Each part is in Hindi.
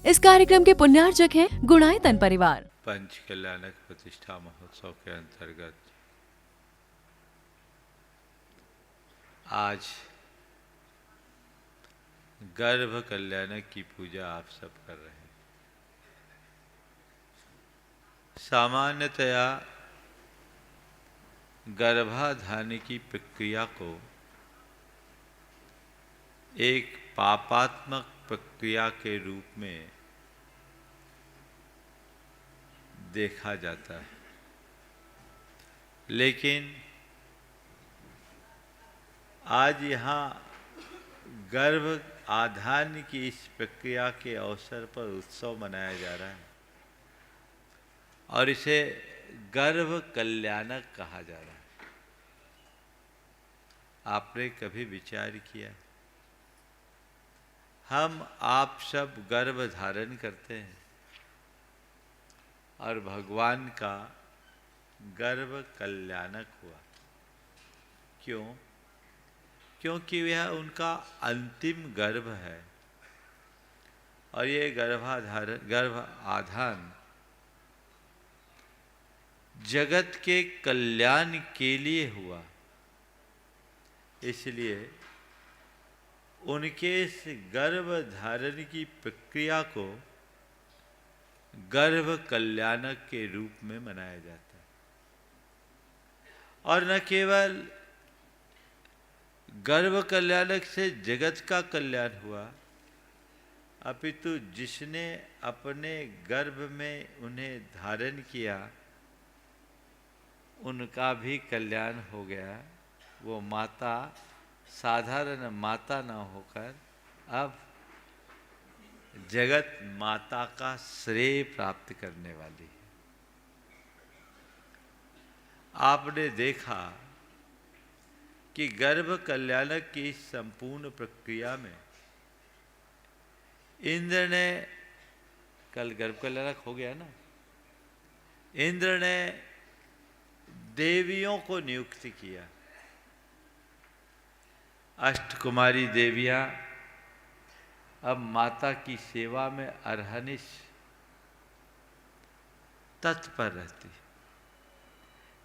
इस कार्यक्रम के पुण्यार्चक हैं गुणायतन परिवार। पंच कल्याणक प्रतिष्ठा महोत्सव के अंतर्गत आज गर्भ कल्याणक की पूजा आप सब कर रहे हैं। सामान्यतया गर्भाधान की प्रक्रिया को एक पापात्मक प्रक्रिया के रूप में देखा जाता है, लेकिन आज यहाँ गर्भ आधान की इस प्रक्रिया के अवसर पर उत्सव मनाया जा रहा है और इसे गर्भ कल्याणक कहा जा रहा है। आपने कभी विचार किया, हम आप सब गर्भ धारण करते हैं और भगवान का गर्भ कल्याणक हुआ। क्यों? क्योंकि यह उनका अंतिम गर्भ है और ये गर्भ आधान जगत के कल्याण के लिए हुआ। इसलिए उनके इस गर्भ धारण की प्रक्रिया को गर्भ कल्याणक के रूप में मनाया जाता है। और न केवल गर्भ कल्याणक से जगत का कल्याण हुआ, अपितु जिसने अपने गर्भ में उन्हें धारण किया उनका भी कल्याण हो गया। वो माता साधारण माता न होकर अब जगत माता का श्रेय प्राप्त करने वाली है। आपने देखा कि गर्भ कल्याणक की संपूर्ण प्रक्रिया में इंद्र ने, कल गर्भ कल्याणक हो गया ना, इंद्र ने देवियों को नियुक्त किया। अष्टकुमारी देवियां अब माता की सेवा में अरहनिश तत्पर रहती।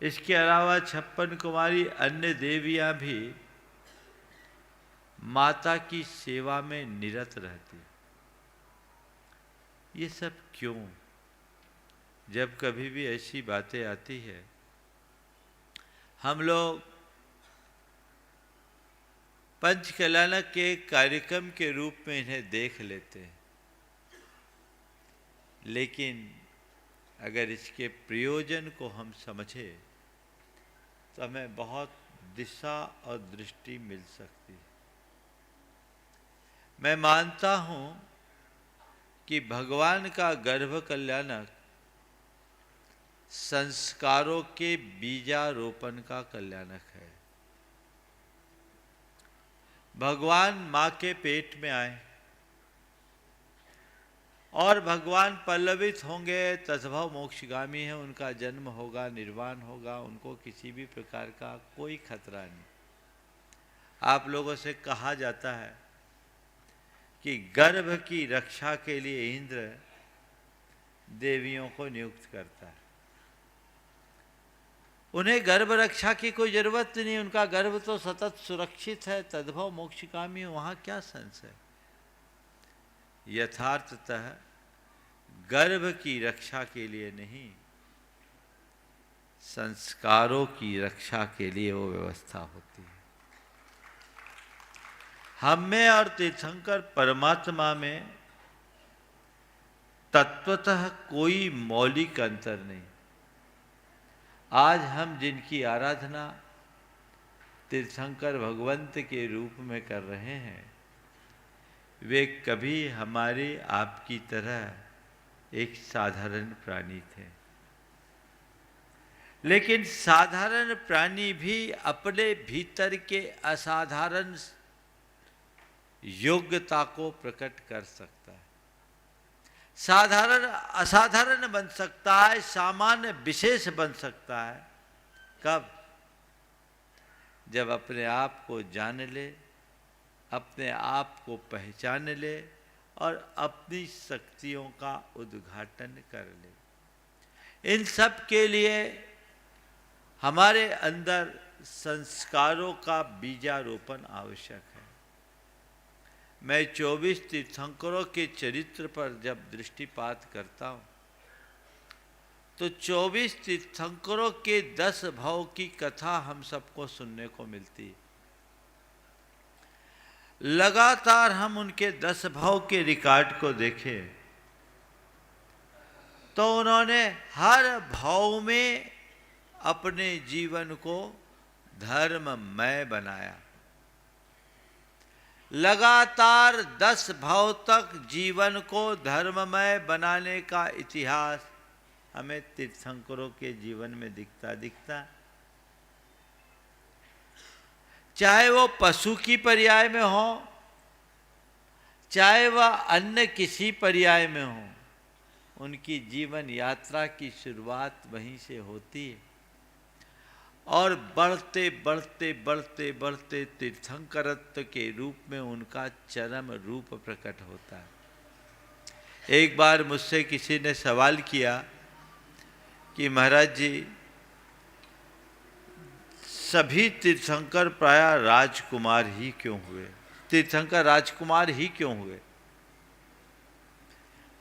इसके अलावा 56 कुमारी अन्य देवियां भी माता की सेवा में निरत रहती। ये सब क्यों? जब कभी भी ऐसी बातें आती है, हम लोग पंच कल्याणक के कार्यक्रम के रूप में इन्हें देख लेते हैं, लेकिन अगर इसके प्रयोजन को हम समझें तो हमें बहुत दिशा और दृष्टि मिल सकती है। मैं मानता हूं कि भगवान का गर्भ कल्याणक संस्कारों के बीजारोपण का कल्याणक है। भगवान मां के पेट में आए और भगवान पल्लवित होंगे, तद्भव मोक्षगामी है, उनका जन्म होगा, निर्वाण होगा, उनको किसी भी प्रकार का कोई खतरा नहीं। आप लोगों से कहा जाता है कि गर्भ की रक्षा के लिए इंद्र देवियों को नियुक्त करता है। उन्हें गर्भ रक्षा की कोई जरूरत नहीं, उनका गर्भ तो सतत सुरक्षित है, तद्भव मोक्षकामी, वहां क्या संशय। यथार्थतः गर्भ की रक्षा के लिए नहीं, संस्कारों की रक्षा के लिए वो व्यवस्था होती है। हम में और तीर्थंकर परमात्मा में तत्वतः कोई मौलिक अंतर नहीं। आज हम जिनकी आराधना तीर्थंकर भगवंत के रूप में कर रहे हैं, वे कभी हमारे आपकी तरह एक साधारण प्राणी थे। लेकिन साधारण प्राणी भी अपने भीतर के असाधारण योग्यता को प्रकट कर सकता है। साधारण असाधारण बन सकता है, सामान्य विशेष बन सकता है। कब? जब अपने आप को जान ले, अपने आप को पहचान ले और अपनी शक्तियों का उद्घाटन कर ले। इन सब के लिए हमारे अंदर संस्कारों का बीजारोपण आवश्यक है। मैं 24 तीर्थंकरों के चरित्र पर जब दृष्टिपात करता हूँ तो 24 तीर्थंकरों के 10 भाव की कथा हम सबको सुनने को मिलती है। लगातार हम उनके 10 भाव के रिकॉर्ड को देखें तो उन्होंने हर भाव में अपने जीवन को धर्ममय बनाया। लगातार 10 भाव तक जीवन को धर्ममय बनाने का इतिहास हमें तीर्थंकरों के जीवन में दिखता। चाहे वो पशु की पर्याय में हो, चाहे वह अन्य किसी पर्याय में हो, उनकी जीवन यात्रा की शुरुआत वहीं से होती है और बढ़ते बढ़ते बढ़ते बढ़ते तीर्थंकरत्व के रूप में उनका चरम रूप प्रकट होता है। एक बार मुझसे किसी ने सवाल किया कि महाराज जी, सभी तीर्थंकर प्राय राजकुमार ही क्यों हुए? तीर्थंकर राजकुमार ही क्यों हुए?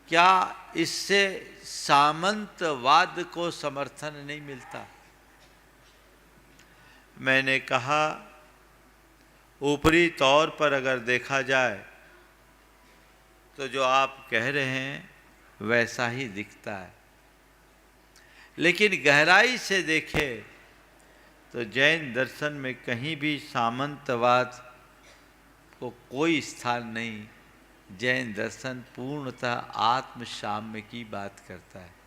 क्या इससे सामंतवाद को समर्थन नहीं मिलता? मैंने कहा, ऊपरी तौर पर अगर देखा जाए तो जो आप कह रहे हैं वैसा ही दिखता है, लेकिन गहराई से देखें तो जैन दर्शन में कहीं भी सामंतवाद को कोई स्थान नहीं। जैन दर्शन पूर्णतः आत्मसाम्य की बात करता है।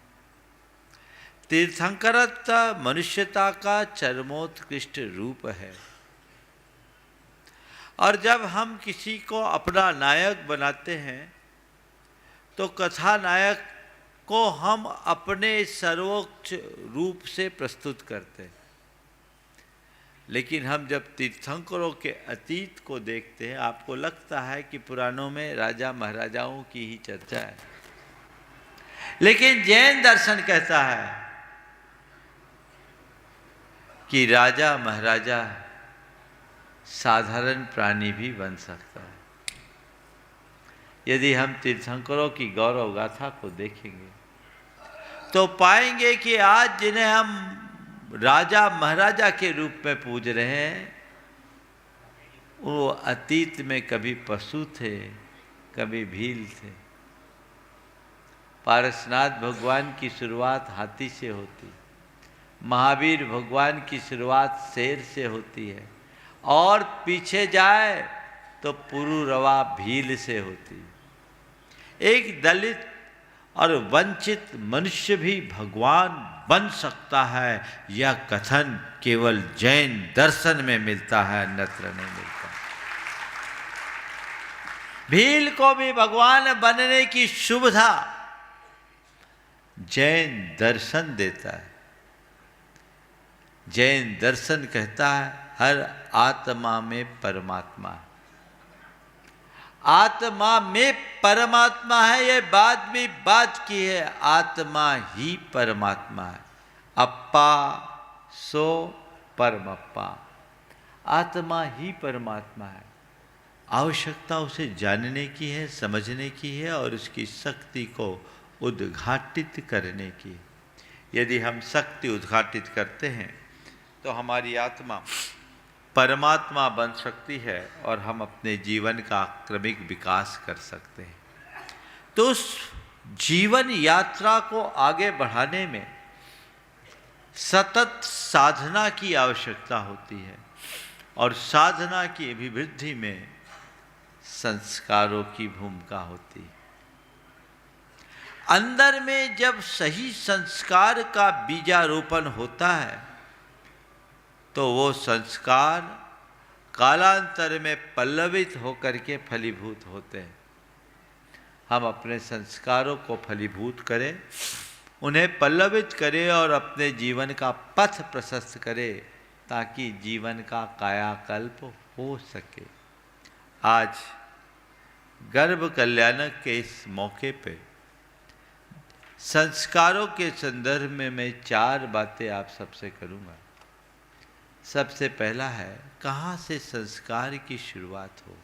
तीर्थंकरत्व मनुष्यता का चरमोत्कृष्ट रूप है और जब हम किसी को अपना नायक बनाते हैं तो कथानायक को हम अपने सर्वोच्च रूप से प्रस्तुत करते हैं। लेकिन हम जब तीर्थंकरों के अतीत को देखते हैं, आपको लगता है कि पुराणों में राजा महाराजाओं की ही चर्चा है, लेकिन जैन दर्शन कहता है कि राजा महाराजा साधारण प्राणी भी बन सकता है। यदि हम तीर्थंकरों की गौरव गाथा को देखेंगे तो पाएंगे कि आज जिन्हें हम राजा महाराजा के रूप में पूज रहे हैं, वो अतीत में कभी पशु थे, कभी भील थे। पारसनाथ भगवान की शुरुआत हाथी से होती, महावीर भगवान की शुरुआत शेर से होती है और पीछे जाए तो पुरुरवा भील से होती है। एक दलित और वंचित मनुष्य भी भगवान बन सकता है, यह कथन केवल जैन दर्शन में मिलता है, अन्यत्र नहीं मिलता। भील को भी भगवान बनने की सुविधा जैन दर्शन देता है। जैन दर्शन कहता है हर आत्मा में परमात्मा है। आत्मा में परमात्मा है, यह बात भी बात की है। आत्मा ही परमात्मा है। अप्पा सो परमप्पा, आत्मा ही परमात्मा है। आवश्यकता उसे जानने की है, समझने की है और उसकी शक्ति को उद्घाटित करने की। यदि हम शक्ति उद्घाटित करते हैं तो हमारी आत्मा परमात्मा बन सकती है और हम अपने जीवन का क्रमिक विकास कर सकते हैं। तो उस जीवन यात्रा को आगे बढ़ाने में सतत साधना की आवश्यकता होती है और साधना की अभिवृद्धि में संस्कारों की भूमिका होती है। अंदर में जब सही संस्कार का बीजारोपण होता है तो वो संस्कार कालांतर में पल्लवित होकर के फलीभूत होते हैं। हम अपने संस्कारों को फलीभूत करें, उन्हें पल्लवित करें और अपने जीवन का पथ प्रशस्त करें ताकि जीवन का कायाकल्प हो सके। आज गर्भ कल्याणक के इस मौके पे संस्कारों के संदर्भ में मैं 4 बातें आप सबसे करूंगा। सबसे पहला है, कहाँ से संस्कार की शुरुआत हो।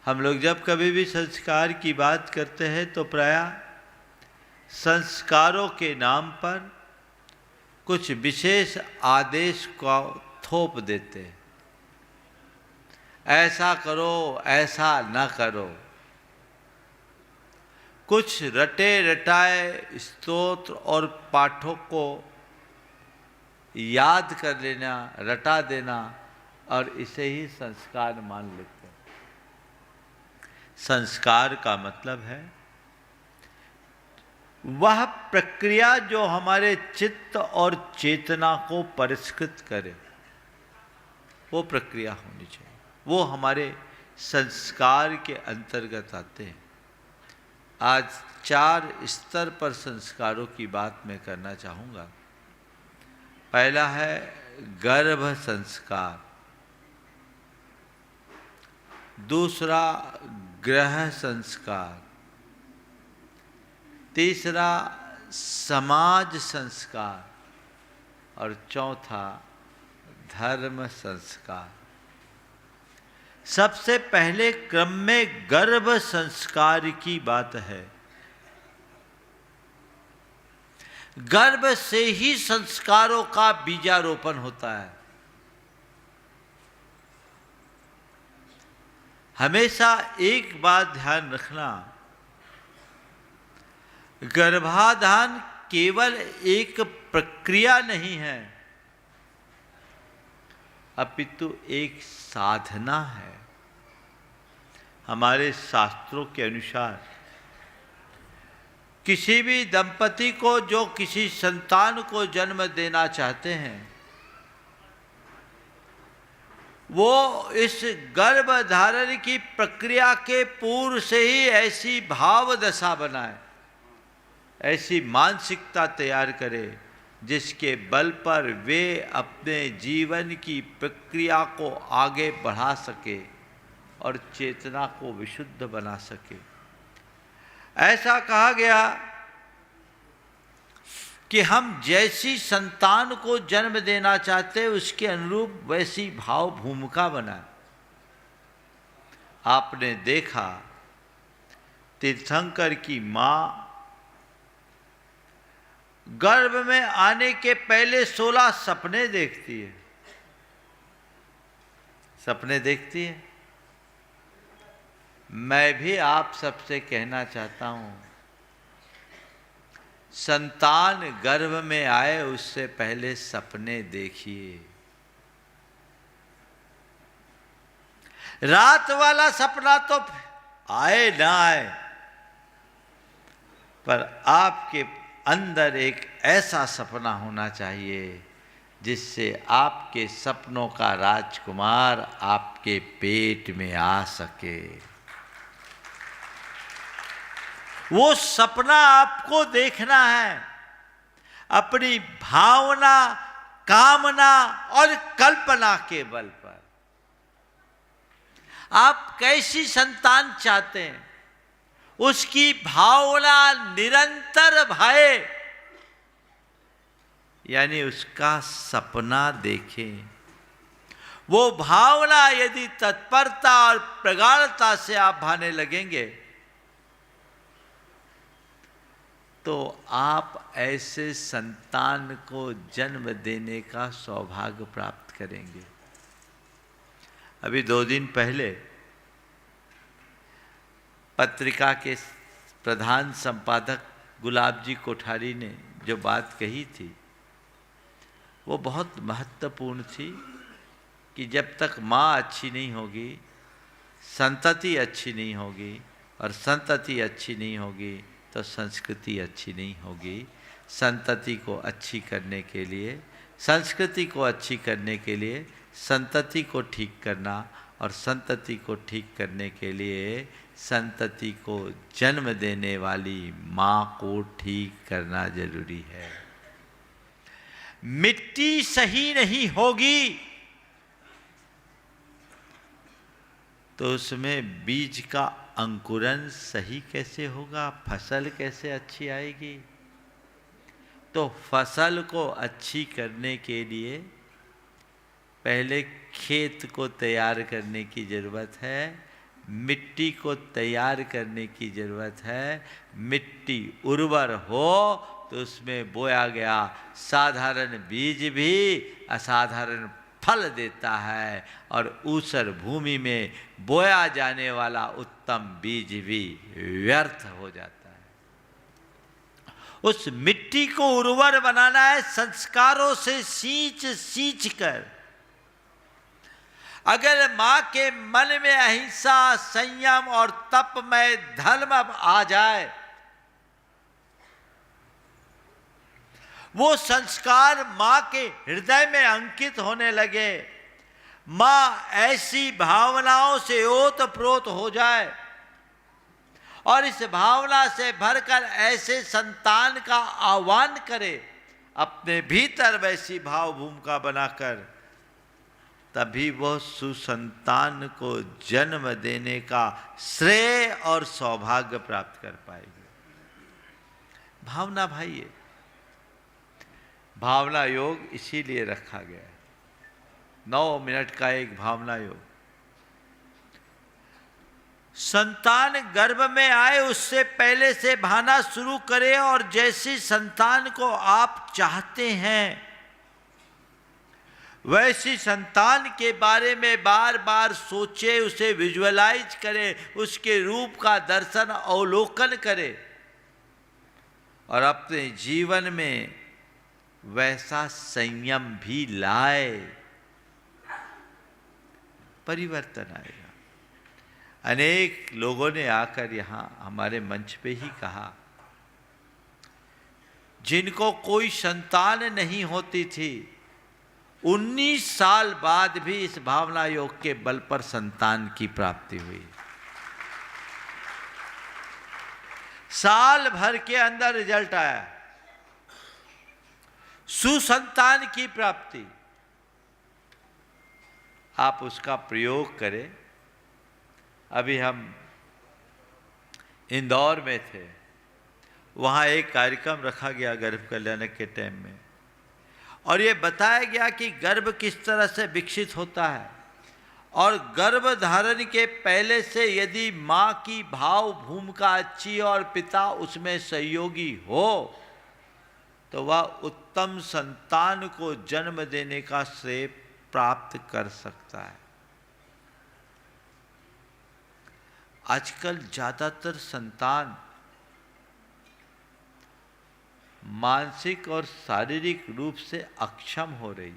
हम लोग जब कभी भी संस्कार की बात करते हैं तो प्रायः संस्कारों के नाम पर कुछ विशेष आदेश को थोप देते हैं। ऐसा करो, ऐसा न करो। कुछ रटे रटाए स्तोत्र और पाठों को याद कर लेना, रटा देना और इसे ही संस्कार मान लेते हैं। संस्कार का मतलब है वह प्रक्रिया जो हमारे चित्त और चेतना को परिष्कृत करे, वो प्रक्रिया होनी चाहिए। वो हमारे संस्कार के अंतर्गत आते हैं। आज 4 स्तर पर संस्कारों की बात मैं करना चाहूँगा। पहला है गर्भ संस्कार, दूसरा ग्रह संस्कार, तीसरा समाज संस्कार और चौथा धर्म संस्कार। सबसे पहले क्रम में गर्भ संस्कार की बात है। गर्भ से ही संस्कारों का बीजारोपण होता है। हमेशा एक बात ध्यान रखना, गर्भाधान केवल एक प्रक्रिया नहीं है, अपितु एक साधना है। हमारे शास्त्रों के अनुसार किसी भी दंपति को जो किसी संतान को जन्म देना चाहते हैं, वो इस गर्भधारण की प्रक्रिया के पूर्व से ही ऐसी भाव दशा बनाए, ऐसी मानसिकता तैयार करे जिसके बल पर वे अपने जीवन की प्रक्रिया को आगे बढ़ा सके और चेतना को विशुद्ध बना सके। ऐसा कहा गया कि हम जैसी संतान को जन्म देना चाहते उसके अनुरूप वैसी भाव भूमिका बनाए। आपने देखा तीर्थंकर की मां गर्भ में आने के पहले 16 सपने देखती है। सपने देखती है। मैं भी आप सबसे कहना चाहता हूं, संतान गर्भ में आए उससे पहले सपने देखिए। रात वाला सपना तो आए ना आए, पर आपके अंदर एक ऐसा सपना होना चाहिए जिससे आपके सपनों का राजकुमार आपके पेट में आ सके। वो सपना आपको देखना है। अपनी भावना, कामना और कल्पना के बल पर आप कैसी संतान चाहते हैं, उसकी भावना निरंतर भाए, यानी उसका सपना देखें। वो भावना यदि तत्परता और प्रगाढ़ता से आप भाने लगेंगे तो आप ऐसे संतान को जन्म देने का सौभाग्य प्राप्त करेंगे। अभी 2 दिन पहले पत्रिका के प्रधान संपादक गुलाब जी कोठारी ने जो बात कही थी वो बहुत महत्वपूर्ण थी कि जब तक माँ अच्छी नहीं होगी, संतति अच्छी नहीं होगी, और संतति अच्छी नहीं होगी तो संस्कृति अच्छी नहीं होगी। संतति को अच्छी करने के लिए, संस्कृति को अच्छी करने के लिए संतति को ठीक करना, और संतति को ठीक करने के लिए संतति को जन्म देने वाली माँ को ठीक करना जरूरी है। मिट्टी सही नहीं होगी तो उसमें बीज का अंकुरन सही कैसे होगा, फसल कैसे अच्छी आएगी? तो फसल को अच्छी करने के लिए पहले खेत को तैयार करने की ज़रूरत है, मिट्टी को तैयार करने की ज़रूरत है। मिट्टी उर्वर हो तो उसमें बोया गया साधारण बीज भी असाधारण फल देता है, और ऊसर भूमि में बोया जाने वाला उत्तम बीज भी व्यर्थ हो जाता है। उस मिट्टी को उर्वर बनाना है संस्कारों से सींच सींच कर। अगर मां के मन में अहिंसा, संयम और तपमय धर्म अब आ जाए, वो संस्कार मां के हृदय में अंकित होने लगे, मां ऐसी भावनाओं से ओतप्रोत हो जाए और इस भावना से भरकर ऐसे संतान का आह्वान करे अपने भीतर वैसी भाव भूमिका बनाकर, तभी वह सुसंतान को जन्म देने का श्रेय और सौभाग्य प्राप्त कर पाएगी। भावना भाई है, भावना योग इसीलिए रखा गया है। 9 मिनट का एक भावना योग। संतान गर्भ में आए उससे पहले से भाना शुरू करे, और जैसी संतान को आप चाहते हैं वैसी संतान के बारे में बार बार सोचे, उसे विजुअलाइज करे, उसके रूप का दर्शन अवलोकन करे और अपने जीवन में वैसा संयम भी लाए, परिवर्तन आएगा। अनेक लोगों ने आकर यहाँ हमारे मंच पे ही कहा, जिनको कोई संतान नहीं होती थी, 19 साल बाद भी इस भावना योग के बल पर संतान की प्राप्ति हुई। साल भर के अंदर रिजल्ट आया, सुसंतान की प्राप्ति। आप उसका प्रयोग करें। अभी हम इंदौर में थे, वहाँ एक कार्यक्रम रखा गया गर्भ कल्याण के टाइम में, और ये बताया गया कि गर्भ किस तरह से विकसित होता है, और गर्भ धारण के पहले से यदि माँ की भाव भूमिका अच्छी और पिता उसमें सहयोगी हो तो वह उत्तम संतान को जन्म देने का श्रेय प्राप्त कर सकता है। आजकल ज्यादातर संतान मानसिक और शारीरिक रूप से अक्षम हो रही।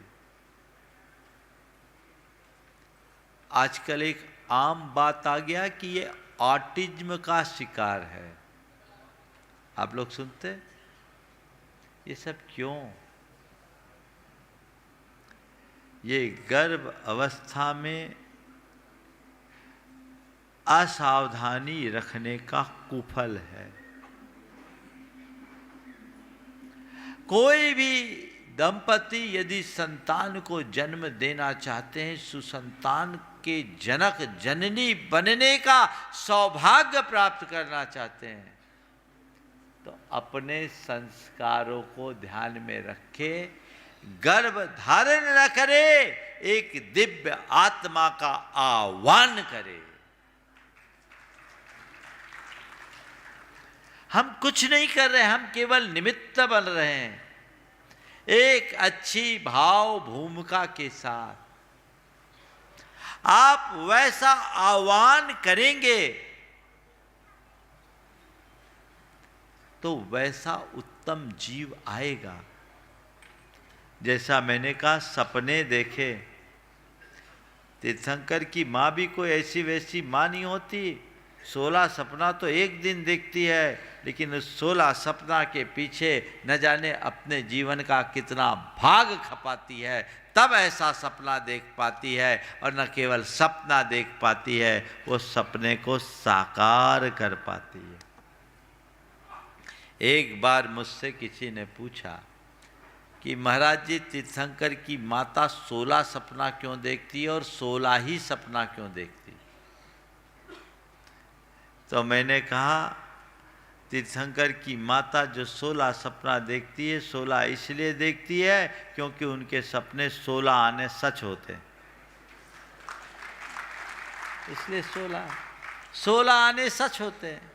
आजकल एक आम बात आ गया कि ये ऑटिज्म का शिकार है। आप लोग सुनते, ये सब क्यों? ये गर्भ अवस्था में असावधानी रखने का कुफल है। कोई भी दंपति यदि संतान को जन्म देना चाहते हैं, सुसंतान के जनक जननी बनने का सौभाग्य प्राप्त करना चाहते हैं, तो अपने संस्कारों को ध्यान में रखे, गर्भ धारण न करे, एक दिव्य आत्मा का आह्वान करे। हम कुछ नहीं कर रहे, हम केवल निमित्त बन रहे हैं। एक अच्छी भाव भूमिका के साथ आप वैसा आह्वान करेंगे तो वैसा उत्तम जीव आएगा। जैसा मैंने कहा, सपने देखे। तीर्थंकर की माँ भी कोई ऐसी वैसी माँ नहीं होती। 16 सपना तो एक दिन देखती है, लेकिन उस 16 सपना के पीछे न जाने अपने जीवन का कितना भाग खपाती है, तब ऐसा सपना देख पाती है। और न केवल सपना देख पाती है, वो सपने को साकार कर पाती है। एक बार मुझसे किसी ने पूछा कि महाराज जी, तीर्थंकर की माता 16 सपना क्यों देखती है और 16 ही सपना क्यों देखती? तो मैंने कहा तीर्थंकर की माता जो 16 सपना देखती है, 16 इसलिए देखती है क्योंकि उनके सपने 16 आने सच होते हैं, इसलिए 16 आने सच होते हैं।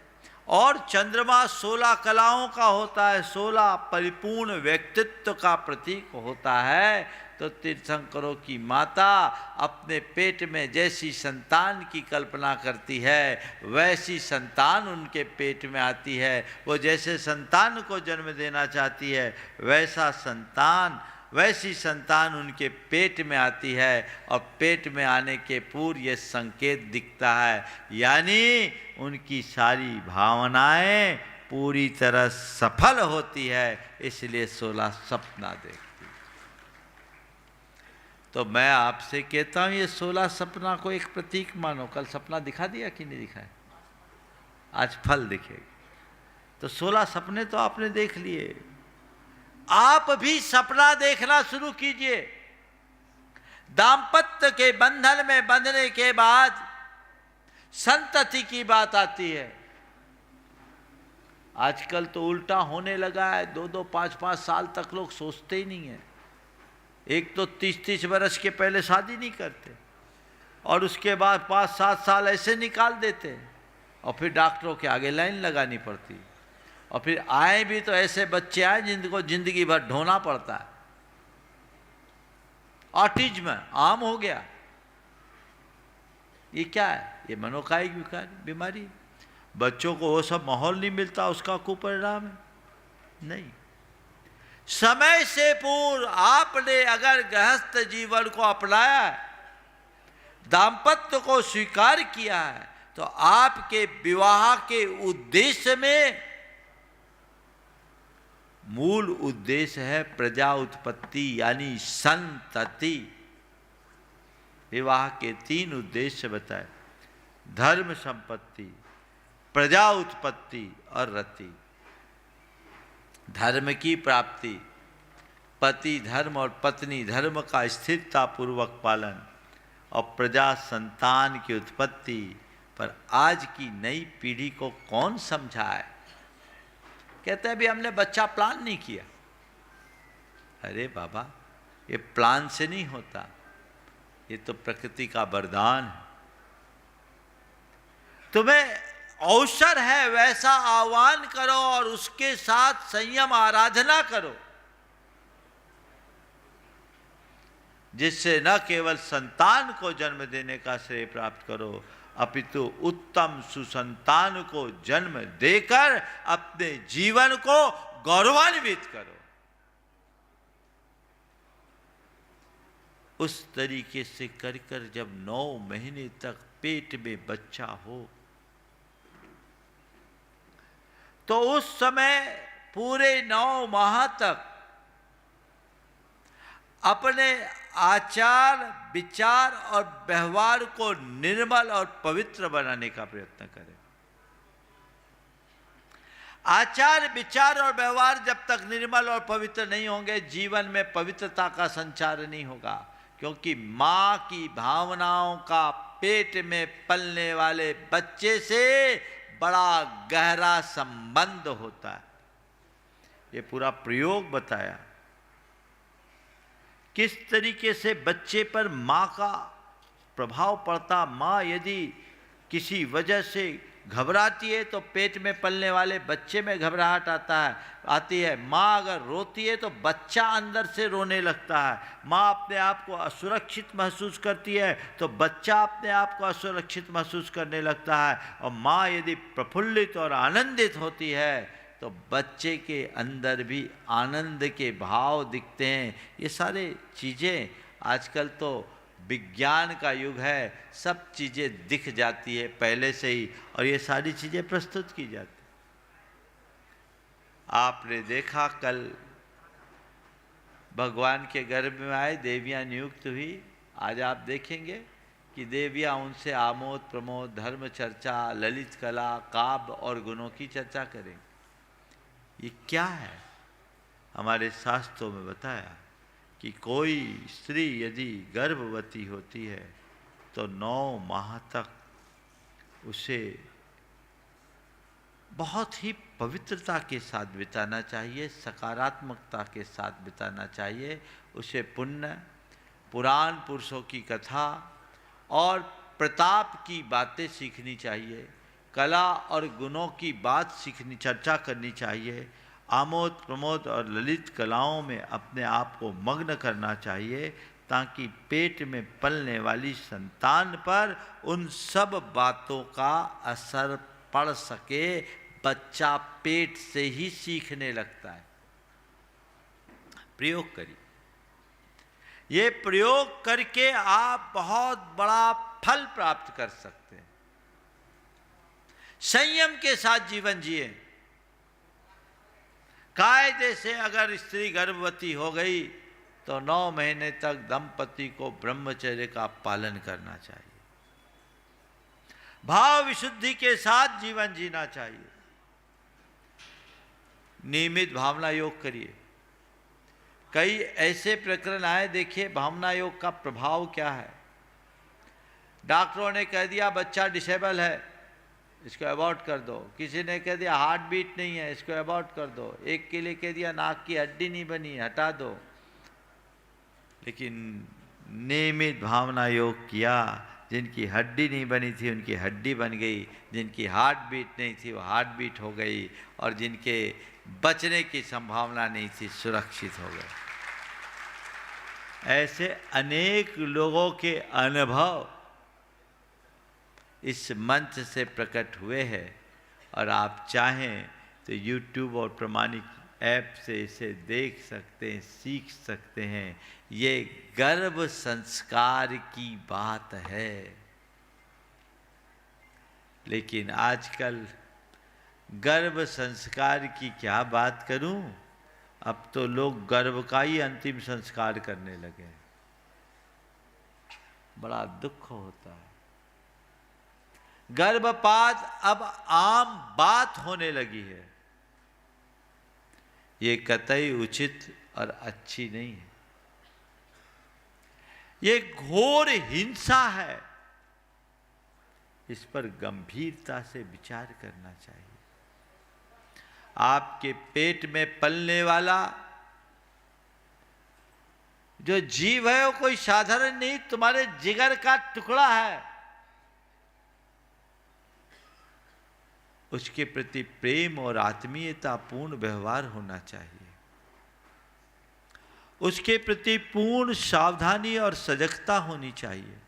और चंद्रमा 16 कलाओं का होता है, 16 परिपूर्ण व्यक्तित्व का प्रतीक होता है। तो तीर्थंकरों की माता अपने पेट में जैसी संतान की कल्पना करती है, वैसी संतान उनके पेट में आती है। वो जैसे संतान को जन्म देना चाहती है, वैसी संतान उनके पेट में आती है। और पेट में आने के पूर्व ये संकेत दिखता है, यानी उनकी सारी भावनाएं पूरी तरह सफल होती है, इसलिए 16 सपना देखती। तो मैं आपसे कहता हूं, ये 16 सपना को एक प्रतीक मानो। कल सपना दिखा दिया कि नहीं दिखाया? आज फल दिखेगा। तो 16 सपने तो आपने देख लिए, आप भी सपना देखना शुरू कीजिए। दाम्पत्य के बंधन में बंधने के बाद संतति की बात आती है। आजकल तो उल्टा होने लगा है, 2-2, 5-5 साल तक लोग सोचते ही नहीं है। एक तो 30-30 वर्ष के पहले शादी नहीं करते, और उसके बाद 5-7 साल ऐसे निकाल देते, और फिर डॉक्टरों के आगे लाइन लगानी पड़ती। और फिर आए भी तो ऐसे बच्चे आए जिनको जिंदगी भर ढोना पड़ता है। ऑटिज्म आम हो गया। ये क्या है? ये मनोकायिक बीमारी। बच्चों को वो सब माहौल नहीं मिलता, उसका कुपरिणाम है। नहीं, समय से पूर्व आपने अगर गृहस्थ जीवन को अपनाया, दाम्पत्य को स्वीकार किया है, तो आपके विवाह के उद्देश्य में मूल उद्देश्य है प्रजा उत्पत्ति, यानी संतति। विवाह के 3 उद्देश्य बताए: धर्म संपत्ति, प्रजा उत्पत्ति और रति। धर्म की प्राप्ति, पति धर्म और पत्नी धर्म का स्थिरता पूर्वक पालन, और प्रजा संतान की उत्पत्ति। पर आज की नई पीढ़ी को कौन समझाए? कहते हैं भी हमने बच्चा प्लान नहीं किया। अरे बाबा, ये प्लान से नहीं होता, ये तो प्रकृति का वरदान है। तुम्हें अवसर है, वैसा आह्वान करो और उसके साथ संयम आराधना करो, जिससे न केवल संतान को जन्म देने का श्रेय प्राप्त करो, अपितु उत्तम सुसंतान को जन्म देकर अपने जीवन को गौरवान्वित करो। उस तरीके से कर कर जब 9 महीने तक पेट में बच्चा हो, तो उस समय पूरे 9 माह तक अपने आचार विचार और व्यवहार को निर्मल और पवित्र बनाने का प्रयत्न करें। आचार विचार और व्यवहार जब तक निर्मल और पवित्र नहीं होंगे, जीवन में पवित्रता का संचार नहीं होगा। क्योंकि मां की भावनाओं का पेट में पलने वाले बच्चे से बड़ा गहरा संबंध होता है। ये पूरा प्रयोग बताया किस तरीके से बच्चे पर माँ का प्रभाव पड़ता। माँ यदि किसी वजह से घबराती है तो पेट में पलने वाले बच्चे में घबराहट आती है। माँ अगर रोती है तो बच्चा अंदर से रोने लगता है। माँ अपने आप को असुरक्षित महसूस करती है तो बच्चा अपने आप को असुरक्षित महसूस करने लगता है। और माँ यदि प्रफुल्लित और आनंदित होती है तो बच्चे के अंदर भी आनंद के भाव दिखते हैं। ये सारे चीज़ें, आजकल तो विज्ञान का युग है, सब चीज़ें दिख जाती है पहले से ही, और ये सारी चीज़ें प्रस्तुत की जाती। आपने देखा कल भगवान के गर्भ में आए, देवियाँ नियुक्त हुई। आज आप देखेंगे कि देवियाँ उनसे आमोद प्रमोद, धर्म चर्चा, ललित कला, काव्य और गुणों की चर्चा करेंगे। ये क्या है? हमारे शास्त्रों में बताया कि कोई स्त्री यदि गर्भवती होती है तो 9 माह तक उसे बहुत ही पवित्रता के साथ बिताना चाहिए, सकारात्मकता के साथ बिताना चाहिए। उसे पुण्य, पुराण पुरुषों की कथा और प्रताप की बातें सीखनी चाहिए, कला और गुणों की बात सीखनी, चर्चा करनी चाहिए, आमोद प्रमोद और ललित कलाओं में अपने आप को मग्न करना चाहिए, ताकि पेट में पलने वाली संतान पर उन सब बातों का असर पड़ सके। बच्चा पेट से ही सीखने लगता है। प्रयोग करिए, ये प्रयोग करके आप बहुत बड़ा फल प्राप्त कर सकते हैं। संयम के साथ जीवन जिए। कायदे से अगर स्त्री गर्भवती हो गई तो 9 महीने तक दंपति को ब्रह्मचर्य का पालन करना चाहिए। भाव विशुद्धि के साथ जीवन जीना चाहिए। नियमित भावना योग करिए। कई ऐसे प्रकरण आए, देखिए भावना योग का प्रभाव क्या है। डॉक्टरों ने कह दिया बच्चा डिसेबल है, इसको अबॉर्ट कर दो। किसी ने कह दिया हार्ट बीट नहीं है, इसको अबॉर्ट कर दो। एक के लिए कह दिया नाक की हड्डी नहीं बनी, हटा दो। लेकिन नियमित भावना योग किया, जिनकी हड्डी नहीं बनी थी उनकी हड्डी बन गई, जिनकी हार्ट बीट नहीं थी वो हार्ट बीट हो गई, और जिनके बचने की संभावना नहीं थी सुरक्षित हो गए। ऐसे अनेक लोगों के अनुभव इस मंच से प्रकट हुए हैं, और आप चाहें तो YouTube और प्रमाणिक ऐप से इसे देख सकते हैं, सीख सकते हैं। ये गर्भ संस्कार की बात है। लेकिन आजकल गर्भ संस्कार की क्या बात करूं, अब तो लोग गर्भ का ही अंतिम संस्कार करने लगे हैं। बड़ा दुख होता है। गर्भपात अब आम बात होने लगी है। ये कतई उचित और अच्छी नहीं है। ये घोर हिंसा है। इस पर गंभीरता से विचार करना चाहिए। आपके पेट में पलने वाला जो जीव है वो कोई साधारण नहीं, तुम्हारे जिगर का टुकड़ा है। उसके प्रति प्रेम और आत्मीयता पूर्ण व्यवहार होना चाहिए। उसके प्रति पूर्ण सावधानी और सजगता होनी चाहिए।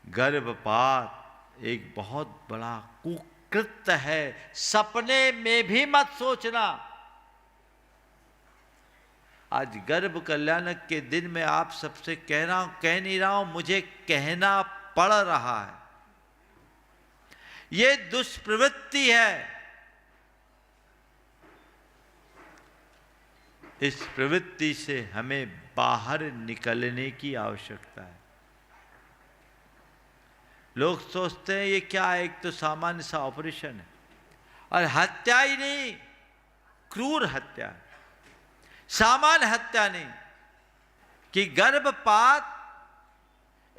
गर्भपात एक बहुत बड़ा कुकृत्य है। सपने में भी मत सोचना। आज गर्भ कल्याणक के दिन में आप सबसे कह नहीं रहा हूं, मुझे कहना पड़ रहा है। ये दुष्प्रवृत्ति है। इस प्रवृत्ति से हमें बाहर निकलने की आवश्यकता है। लोग सोचते हैं ये क्या है, एक तो सामान्य सा ऑपरेशन है, और हत्या ही नहीं, क्रूर हत्या, सामान्य हत्या नहीं, कि गर्भपात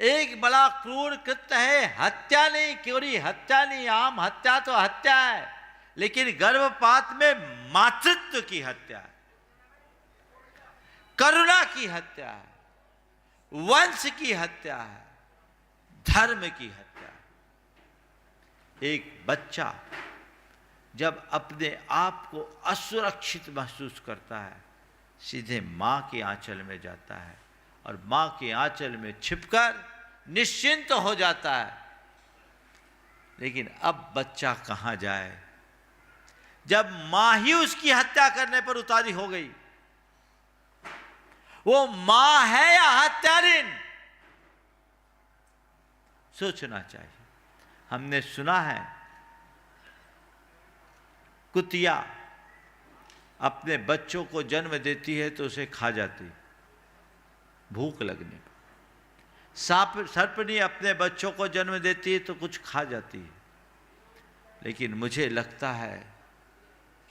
एक बड़ा क्रूर कृत्य है। हत्या नहीं, क्योरी हत्या नहीं, आम हत्या तो हत्या है, लेकिन गर्भपात में मातृत्व की हत्या है, करुणा की हत्या है, वंश की हत्या है, धर्म की हत्या है। एक बच्चा जब अपने आप को असुरक्षित महसूस करता है, सीधे मां के आंचल में जाता है, और मां के आंचल में छिपकर निश्चिंत हो जाता है। लेकिन अब बच्चा कहां जाए, जब मां ही उसकी हत्या करने पर उतारी हो गई। वो मां है या हत्यारिन, सोचना चाहिए। हमने सुना है कुतिया अपने बच्चों को जन्म देती है तो उसे खा जाती है भूख लगने पर। सर्पनी अपने बच्चों को जन्म देती है तो कुछ खा जाती है। लेकिन मुझे लगता है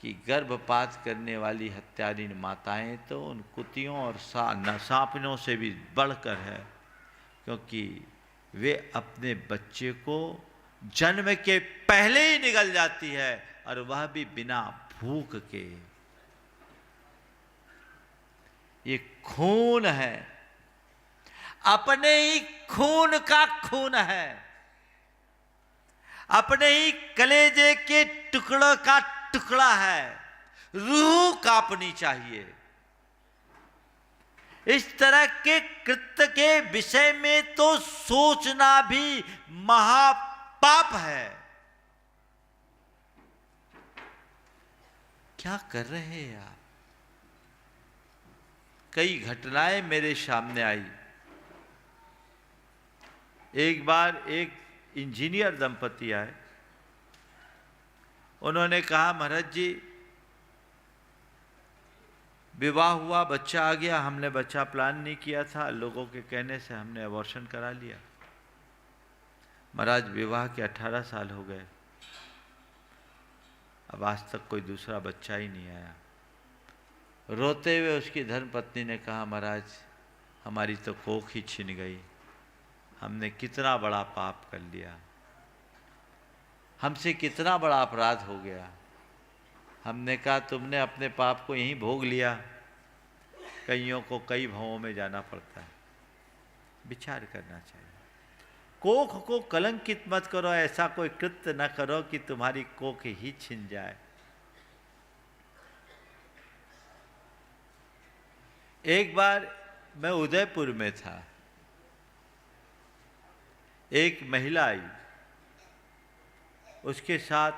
कि गर्भपात करने वाली हत्यारिन माताएं तो उन कुतियों और सांपिनों से भी बढ़कर है, क्योंकि वे अपने बच्चे को जन्म के पहले ही निकल जाती है, और वह भी बिना भूख के। ये खून है, अपने ही खून का खून है, अपने ही कलेजे के टुकड़ों का टुकड़ा है। रूह कांपनी चाहिए। इस तरह के कृत्य के विषय में तो सोचना भी महापाप है। क्या कर रहे हैं आप? कई घटनाएं मेरे सामने आई। एक बार एक इंजीनियर दंपति आए। उन्होंने कहा, महाराज जी विवाह हुआ, बच्चा आ गया, हमने बच्चा प्लान नहीं किया था, लोगों के कहने से हमने अबॉर्शन करा लिया। महाराज विवाह के 18 साल हो गए, अब आज तक कोई दूसरा बच्चा ही नहीं आया। रोते हुए उसकी धर्मपत्नी ने कहा, महाराज हमारी तो कोख ही छिन गई, हमने कितना बड़ा पाप कर लिया, हमसे कितना बड़ा अपराध हो गया। हमने कहा, तुमने अपने पाप को यहीं भोग लिया, कईयों को कई भवों में जाना पड़ता है। विचार करना चाहिए। कोख को कलंकित मत करो, ऐसा कोई कृत्य न करो कि तुम्हारी कोख ही छिन जाए। एक बार मैं उदयपुर में था, एक महिला आई, उसके साथ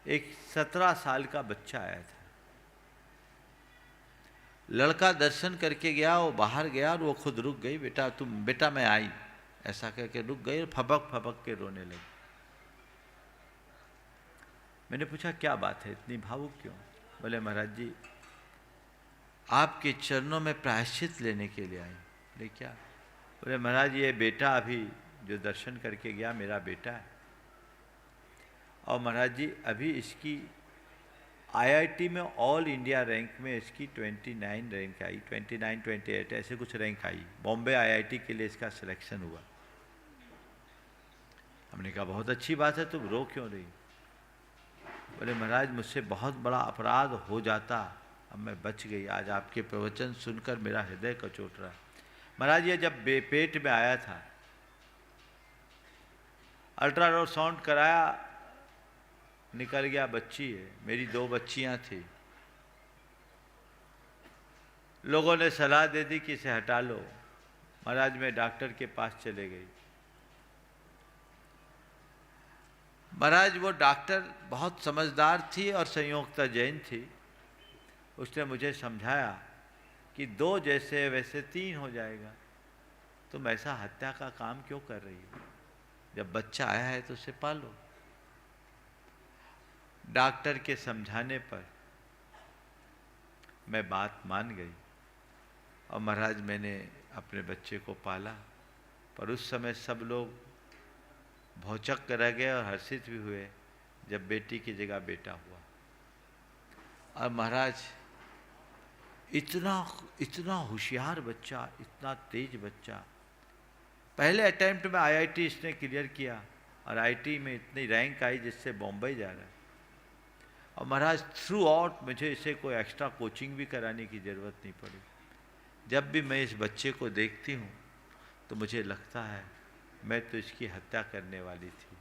एक 17 साल का बच्चा आया था। लड़का दर्शन करके गया, वो बाहर गया और वो खुद रुक गई। बेटा मैं आई, ऐसा कह के रुक गई और फबक फबक के रोने लगी। मैंने पूछा, क्या बात है, इतनी भावुक क्यों? बोले, महाराज जी आपके चरणों में प्रायश्चित लेने के लिए आई। बोले, क्या? बोले, महाराज ये बेटा अभी जो दर्शन करके गया मेरा बेटा है, और महाराज जी अभी इसकी आईआईटी में ऑल इंडिया रैंक में इसकी 29 रैंक आई, 29, 28 ऐसे कुछ रैंक आई। बॉम्बे आईआईटी के लिए इसका सिलेक्शन हुआ। हमने कहा, बहुत अच्छी बात है, तुम रो क्यों रही? बोले, महाराज मुझसे बहुत बड़ा अपराध हो जाता, अब मैं बच गई। आज आपके प्रवचन सुनकर मेरा हृदय कचोट रहा। महाराज ये जब पेट में आया था, अल्ट्रासाउंड कराया, निकल गया बच्ची है। मेरी 2 बच्चियां थी। लोगों ने सलाह दे दी कि इसे हटा लो। महाराज मैं डॉक्टर के पास चले गई। महाराज वो डॉक्टर बहुत समझदार थी और संयोक्ता जैन थी। उसने मुझे समझाया कि 2 जैसे वैसे 3 हो जाएगा, तुम ऐसा हत्या का काम क्यों कर रही हो? जब बच्चा आया है तो उसे पालो। डॉक्टर के समझाने पर मैं बात मान गई और महाराज मैंने अपने बच्चे को पाला। पर उस समय सब लोग भौचक्क रह गए और हर्षित भी हुए जब बेटी की जगह बेटा हुआ। और महाराज इतना होशियार बच्चा, इतना तेज बच्चा। पहले अटेम्प्ट में आईआईटी इसने क्लियर किया और आईआईटी में इतनी रैंक आई जिससे बॉम्बे जा रहा है। और महाराज थ्रू आउट मुझे इसे कोई एक्स्ट्रा कोचिंग भी कराने की ज़रूरत नहीं पड़ी। जब भी मैं इस बच्चे को देखती हूँ तो मुझे लगता है मैं तो इसकी हत्या करने वाली थी।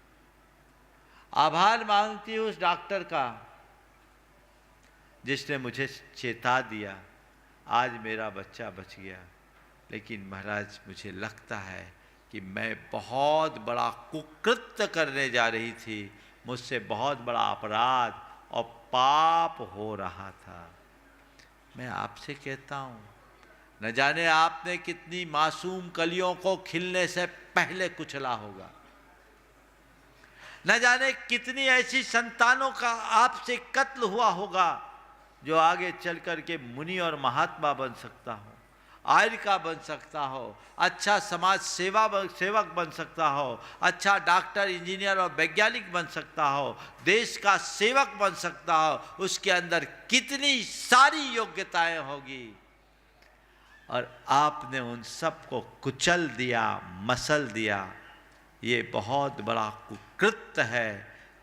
आभार मांगती हूँ उस डॉक्टर का जिसने मुझे चेता दिया। आज मेरा बच्चा बच गया। लेकिन महाराज मुझे लगता है कि मैं बहुत बड़ा कुकृत्य करने जा रही थी, मुझसे बहुत बड़ा अपराध और पाप हो रहा था। मैं आपसे कहता हूँ, न जाने आपने कितनी मासूम कलियों को खिलने से पहले कुचला होगा, न जाने कितनी ऐसी संतानों का आपसे कत्ल हुआ होगा जो आगे चल कर के मुनि और महात्मा बन सकता हो, आर्य का बन सकता हो, अच्छा समाज सेवक बन सकता हो, अच्छा डॉक्टर, इंजीनियर और वैज्ञानिक बन सकता हो, देश का सेवक बन सकता हो। उसके अंदर कितनी सारी योग्यताएं होगी और आपने उन सब को कुचल दिया, मसल दिया। ये बहुत बड़ा कुकृत्य है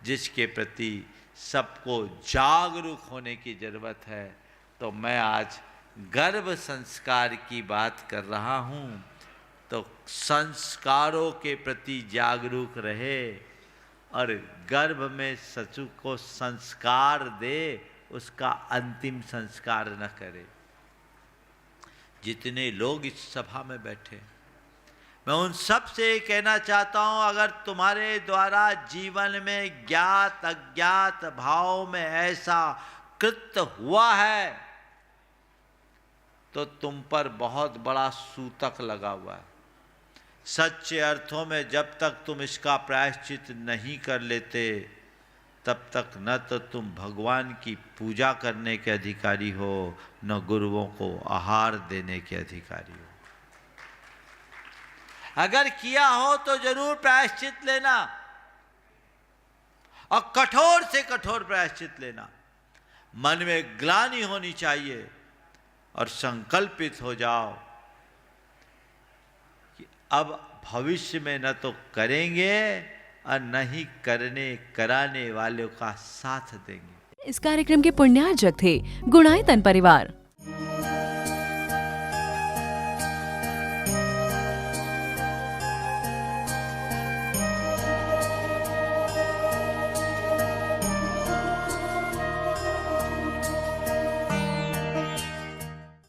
जिसके प्रति सबको जागरूक होने की जरूरत है। तो मैं आज गर्भ संस्कार की बात कर रहा हूँ, तो संस्कारों के प्रति जागरूक रहे और गर्भ में शिशु को संस्कार दे, उसका अंतिम संस्कार न करे। जितने लोग इस सभा में बैठे, मैं उन सब से कहना चाहता हूं, अगर तुम्हारे द्वारा जीवन में ज्ञात अज्ञात भाव में ऐसा कृत्य हुआ है तो तुम पर बहुत बड़ा सूतक लगा हुआ है। सच्चे अर्थों में जब तक तुम इसका प्रायश्चित नहीं कर लेते, तब तक न तो तुम भगवान की पूजा करने के अधिकारी हो, न गुरुओं को आहार देने के अधिकारी हो। अगर किया हो तो जरूर प्रायश्चित लेना, और कठोर से कठोर प्रायश्चित लेना। मन में ग्लानि होनी चाहिए और संकल्पित हो जाओ कि अब भविष्य में न तो करेंगे और न ही कराने वालों का साथ देंगे। इस कार्यक्रम के पुण्यार्जक थे गुणायतन परिवार।